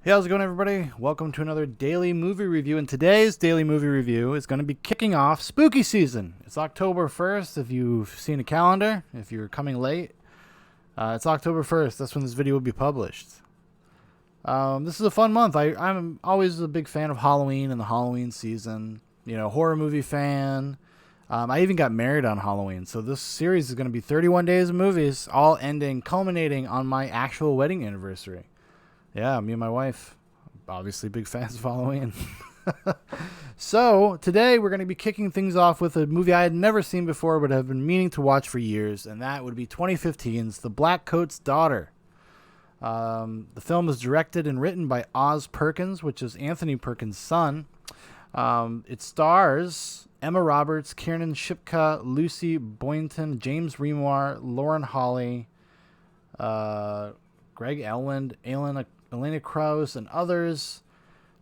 Hey, how's it going, everybody? Welcome to another daily movie review. And today's daily movie review is going to be kicking off spooky season. It's October 1st. If you've seen a calendar, if you're coming late, it's October 1st. That's when this video will be published. This is a fun month. I'm always a big fan of Halloween and the Halloween season. You know, horror movie fan. I even got married on Halloween. So this series is going to be 31 days of movies, all culminating on my actual wedding anniversary. Yeah, me and my wife, obviously big fans of Halloween. So today we're going to be kicking things off with a movie I had never seen before but have been meaning to watch for years, and that would be 2015's The Blackcoat's Daughter. The film is directed and written by Oz Perkins, which is Anthony Perkins' son. It stars Emma Roberts, Kiernan Shipka, Lucy Boynton, James Remar, Lauren Holly, Greg Elland, Elena Krause, and others.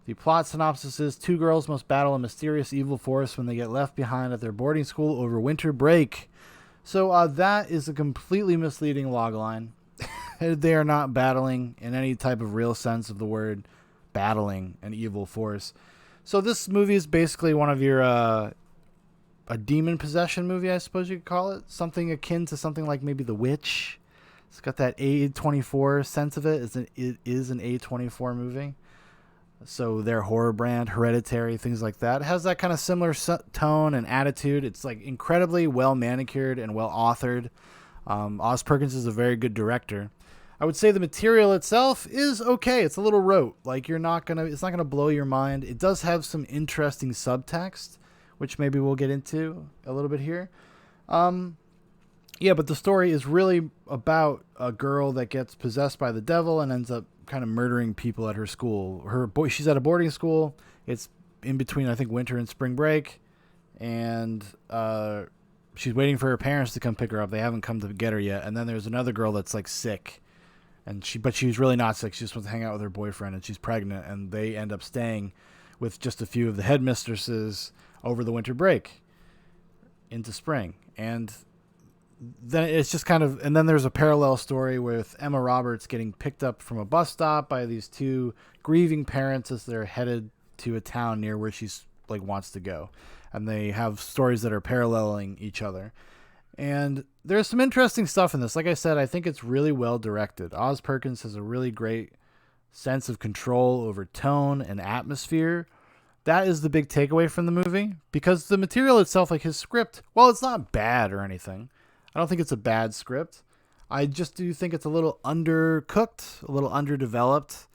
The plot synopsis is two girls must battle a mysterious evil force when they get left behind at their boarding school over winter break. So that is a completely misleading logline. They are not battling in any type of real sense of the word battling an evil force. So this movie is basically one of your a demon possession movie, I suppose you could call it. Something akin to something like maybe The Witch. It's got that A24 sense of it. It is an A24 movie. So their horror brand, Hereditary, things like that. It has that kind of similar tone and attitude. It's like incredibly well manicured and well authored. Oz Perkins is a very good director. I would say the material itself is okay. It's a little rote. Like it's not gonna blow your mind. It does have some interesting subtext, which maybe we'll get into a little bit here. Yeah, but the story is really about a girl that gets possessed by the devil and ends up kind of murdering people at her school. She's at a boarding school. It's in between, I think, winter and spring break, and she's waiting for her parents to come pick her up. They haven't come to get her yet. And then there's another girl that's like sick, but she's really not sick. She just wants to hang out with her boyfriend, and she's pregnant. And they end up staying with just a few of the headmistresses over the winter break into spring. And then it's just kind of, and then there's a parallel story with Emma Roberts getting picked up from a bus stop by these two grieving parents as they're headed to a town near where she's like wants to go, and they have stories that are paralleling each other. And there's some interesting stuff in this. Like I said, I think it's really well directed. Oz Perkins has a really great sense of control over tone and atmosphere. That is the big takeaway from the movie, because the material itself, like his script, well, it's not bad or anything. I don't think it's a bad script. I just do think it's a little undercooked, a little underdeveloped.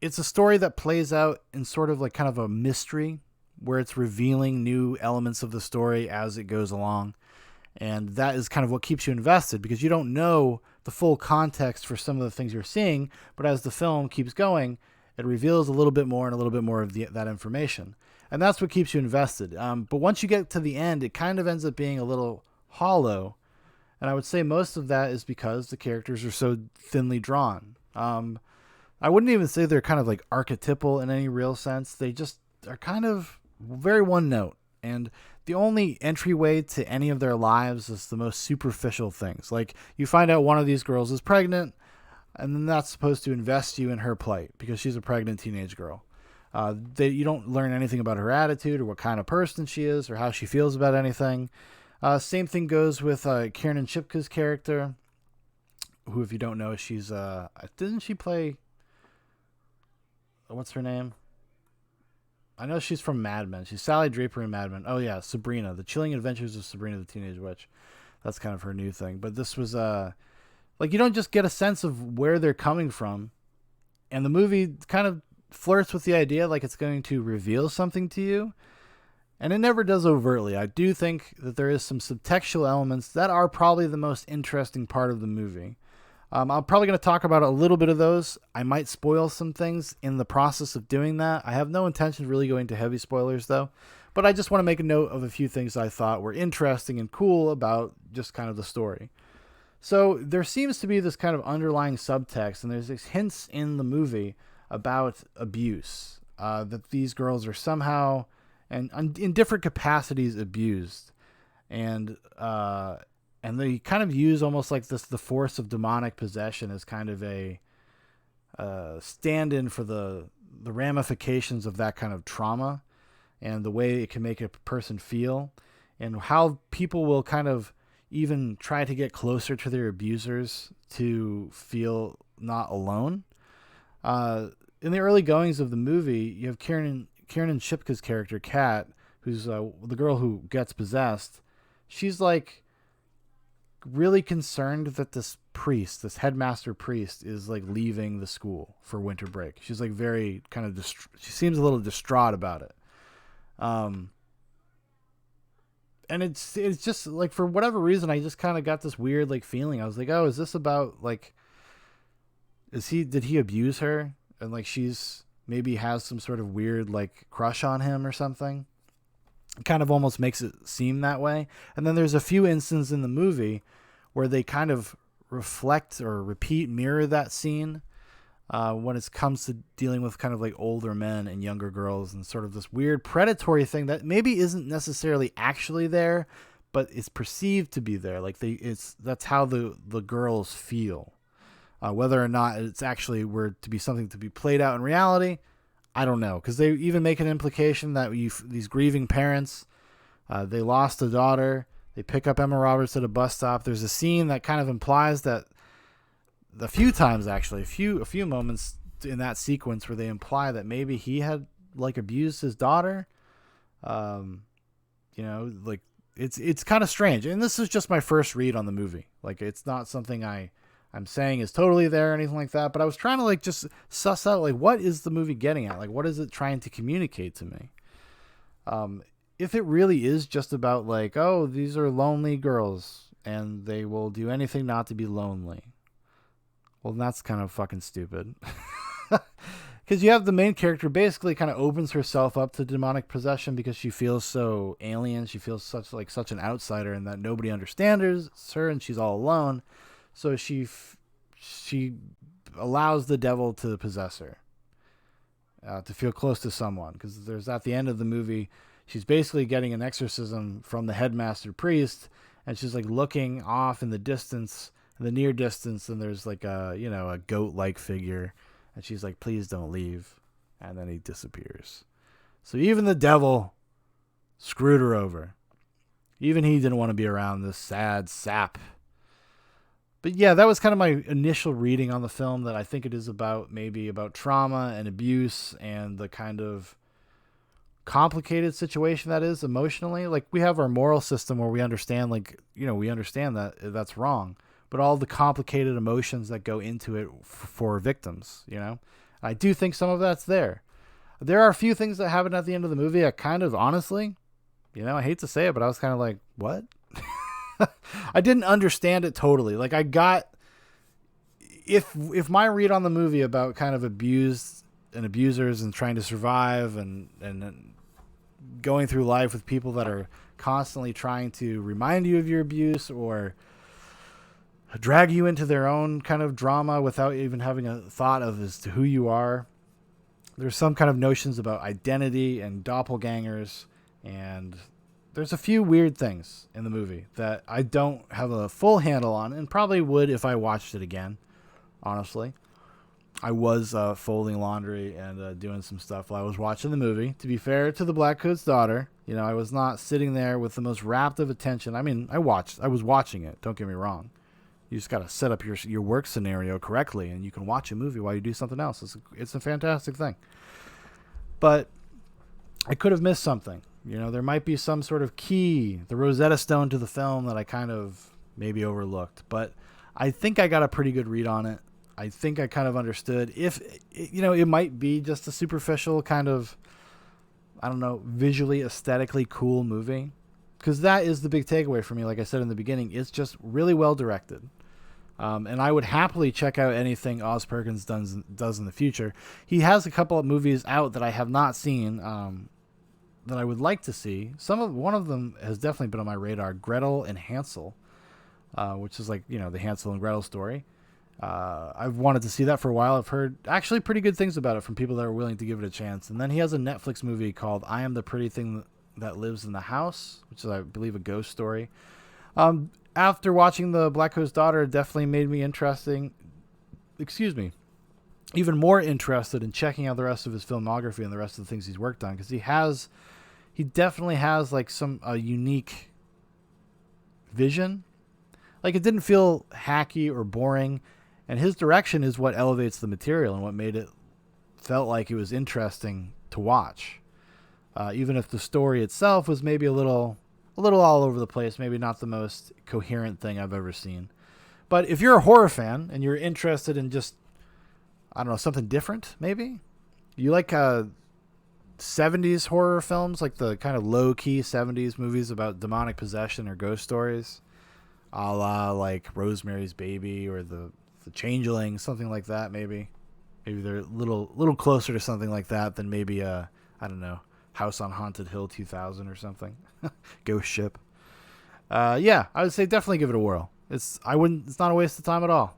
It's a story that plays out in sort of like kind of a mystery where it's revealing new elements of the story as it goes along. And that is kind of what keeps you invested, because you don't know the full context for some of the things you're seeing. But as the film keeps going, it reveals a little bit more and a little bit more of that information. And that's what keeps you invested. But once you get to the end, it kind of ends up being a little hollow. And I would say most of that is because the characters are so thinly drawn. I wouldn't even say they're kind of like archetypal in any real sense. They just are kind of very one note. And the only entryway to any of their lives is the most superficial things. Like you find out one of these girls is pregnant, and then that's supposed to invest you in her plight because she's a pregnant teenage girl. You don't learn anything about her attitude or what kind of person she is or how she feels about anything. Same thing goes with Kiernan Shipka's character, who, if you don't know, she's didn't she play? What's her name? I know she's from Mad Men. She's Sally Draper in Mad Men. Oh yeah, Sabrina, The Chilling Adventures of Sabrina the Teenage Witch. That's kind of her new thing. But this was like you don't just get a sense of where they're coming from, and the movie kind of flirts with the idea like it's going to reveal something to you, and it never does overtly. I do think that there is some subtextual elements that are probably the most interesting part of the movie. I'm probably going to talk about a little bit of those. I might spoil some things in the process of doing that. I have no intention of really going to heavy spoilers though, but I just want to make a note of a few things I thought were interesting and cool about just kind of the story. So there seems to be this kind of underlying subtext, and there's these hints in the movie about abuse, that these girls are somehow and in different capacities abused, and they kind of use almost like the force of demonic possession as kind of a stand-in for the ramifications of that kind of trauma and the way it can make a person feel, and how people will kind of even try to get closer to their abusers to feel not alone. In the early goings of the movie, you have Kiernan Shipka's character, Kat, who's the girl who gets possessed. She's like really concerned that this headmaster priest, is like leaving the school for winter break. She's like very kind of she seems a little distraught about it. And it's just like, for whatever reason, I just kind of got this weird like feeling. I was like, oh, is this about like, did he abuse her? And like, she's maybe has some sort of weird like crush on him or something. It kind of almost makes it seem that way. And then there's a few instances in the movie where they kind of reflect or mirror that scene when it comes to dealing with kind of like older men and younger girls, and sort of this weird predatory thing that maybe isn't necessarily actually there, but it's perceived to be there. Like that's how the girls feel. Whether or not it's actually were to be something to be played out in reality, I don't know. Because they even make an implication that these grieving parents, they lost a daughter. They pick up Emma Roberts at a bus stop. There's a scene that kind of implies that, a few times actually, a few moments in that sequence where they imply that maybe he had like abused his daughter. Like it's kind of strange. And this is just my first read on the movie. Like, it's not something I'm saying is totally there or anything like that, but I was trying to like just suss out like, what is the movie getting at? Like, what is it trying to communicate to me? If it really is just about like, oh, these are lonely girls and they will do anything not to be lonely, well, that's kind of fucking stupid. Because you have the main character basically kind of opens herself up to demonic possession because she feels so alien. She feels such an outsider, and that nobody understands her, and she's all alone. So she allows the devil to possess her, to feel close to someone. Because there's, at the end of the movie, she's basically getting an exorcism from the headmaster priest, and she's like looking off in the distance, in the near distance, and there's like a goat-like figure, and she's like, please don't leave. And then he disappears. So even the devil screwed her over. Even he didn't want to be around this sad sap. But yeah, that was kind of my initial reading on the film, that I think it is about trauma and abuse and the kind of complicated situation that is emotionally. Like, we have our moral system where we understand, we understand that that's wrong, but all the complicated emotions that go into it for victims, I do think some of that's there. There are a few things that happen at the end of the movie I kind of, honestly, I hate to say it, but I was kind of like, what? I didn't understand it totally. Like, I got, if my read on the movie about kind of abused and abusers and trying to survive and going through life with people that are constantly trying to remind you of your abuse or drag you into their own kind of drama without even having a thought of as to who you are. There's some kind of notions about identity and doppelgangers, and there's a few weird things in the movie that I don't have a full handle on, and probably would if I watched it again, honestly. I was folding laundry and doing some stuff while I was watching the movie. To be fair to the Blackcoat's daughter, I was not sitting there with the most rapt of attention. I mean, I was watching it, don't get me wrong. You just got to set up your work scenario correctly, and you can watch a movie while you do something else. It's a fantastic thing. But I could have missed something. There might be some sort of key, the Rosetta Stone to the film that I kind of maybe overlooked. But I think I got a pretty good read on it. I think I kind of understood. If, it might be just a superficial kind of, I don't know, visually, aesthetically cool movie. Because that is the big takeaway for me. Like I said in the beginning, it's just really well directed. And I would happily check out anything Oz Perkins does in the future. He has a couple of movies out that I have not seen that I would like to see. One of them has definitely been on my radar, Gretel and Hansel, which is like, the Hansel and Gretel story. I've wanted to see that for a while. I've heard actually pretty good things about it from people that are willing to give it a chance. And then he has a Netflix movie called I Am the Pretty Thing That Lives in the House, which is, I believe, a ghost story. After watching the Blackcoat's Daughter, it definitely made me interested even more interested in checking out the rest of his filmography and the rest of the things he's worked on, because he definitely has like some unique vision. Like, it didn't feel hacky or boring, and his direction is what elevates the material and what made it felt like it was interesting to watch. Even if the story itself was maybe a little all over the place, maybe not the most coherent thing I've ever seen. But if you're a horror fan and you're interested in just, I don't know, something different, maybe you like 70s horror films, like the kind of low-key 70s movies about demonic possession or ghost stories, a la like Rosemary's Baby or the Changeling, something like that. Maybe they're a little closer to something like that than maybe I don't know, House on Haunted Hill 2000 or something. Ghost Ship. Yeah, I would say definitely give it a whirl. It's not a waste of time at all.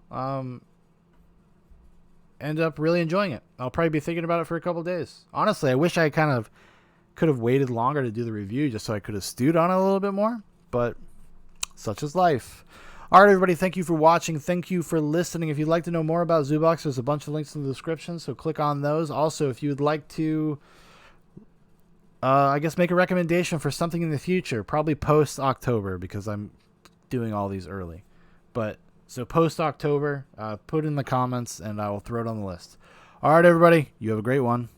End up really enjoying it. I'll probably be thinking about it for a couple days. Honestly, I wish I kind of could have waited longer to do the review just so I could have stewed on it a little bit more, but such is life. All right, everybody, thank you for watching. Thank you for listening. If you'd like to know more about Zoobox, there's a bunch of links in the description, so click on those. Also, if you would like to, I guess, make a recommendation for something in the future, probably post-October, because I'm doing all these early. But, so post-October, put in the comments, and I will throw it on the list. All right, everybody, you have a great one.